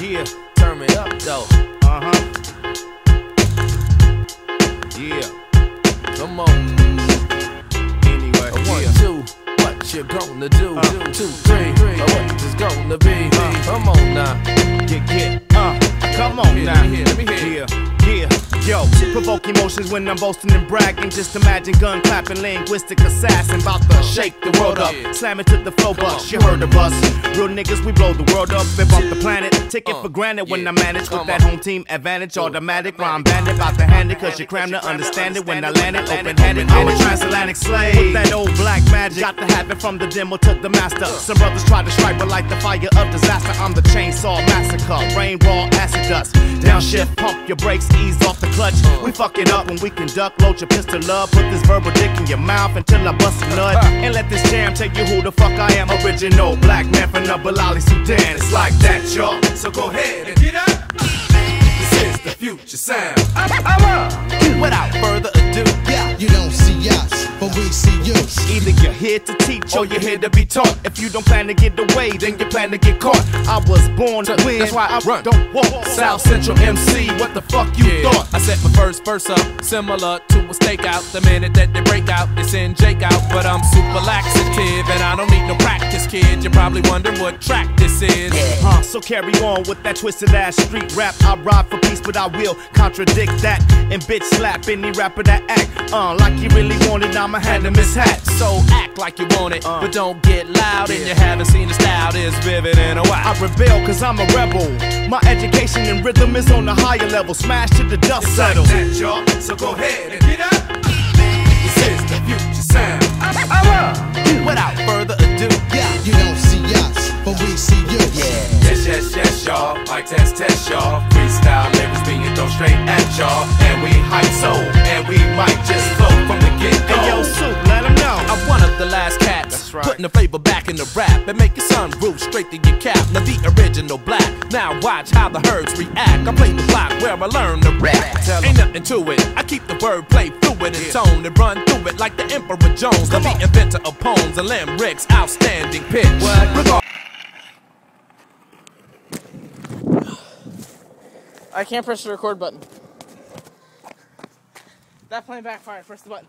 Yeah, turn me up though. Yeah, come on. Anyway, one, two, what you gonna do? 2, 3, what it's gonna be? Come on now, get. Come on now. Let me hear. Yeah, yo, provoke emotions when I'm boasting and bragging. Just imagine gun clapping, linguistic assassin, about to shake the world up, slam it to the flow bus. You heard of us, real niggas, we blow the world up, rip off the planet. Take it for granted when I manage with that home team advantage, automatic. Rhyme bandit, about to hand it, cause you cram to understand it. When I land it, open-handed, I'm a transatlantic slave. With that old black magic, got to have it from the demo to the master. Some brothers try to strike, but like the fire of disaster, I'm the chainsaw massacre. Rain, raw, acid dust. Downshift, pump your brakes, ease off the clutch. We fuck it up when we conduct. Load your pistol up, put this verbal dick in your mouth until I bust a nut. And let this jam tell you who the fuck I am. Original black man from the Balali, Sudan. It's like that, y'all. So go ahead and get up. This is the future sound. Without further ado, You don't see us, but we see you. Either you're here to teach or you're here to be taught. If you don't plan to get away, then you plan to get caught. I was born to win, that's why I run. Don't walk. South Central MC, what the fuck you thought? I set my first verse up, similar to a stakeout. The minute that they break out, they send Jake out. But I'm super laxative and I don't need no practice, kid. You probably wonder what track this is. So carry on with that twisted ass street rap. I ride for peace, but I will contradict that and bitch slap any rapper that act like you really want it. I'ma hand him his hat. So act like you want it, but don't get loud. And you haven't seen the style this vivid in a while. I rebel cause I'm a rebel. My education and rhythm is on a higher level. Smash to the dust settle. Like that, y'all. So go ahead and get up. This is the future sound. Without further ado, You don't see us, but we see you. Yes, y'all. Like test, y'all. Freestyle lyrics being thrown straight at y'all. And we hype so, and we might just flow from the get-go. Hey, yo, Soup, let him know. I'm one of the last cats. That's right. Putting the flavor back in the rap and make your sunroof straight to your cap. Now the original black. Now watch how the herds react. I play the block where I learn to rap. Ain't nothing to it. I keep the word play fluid in tone and run through it like the Emperor Jones. The inventor of poems and limericks, outstanding pitch. I can't press the record button. That plane backfired. Press the button.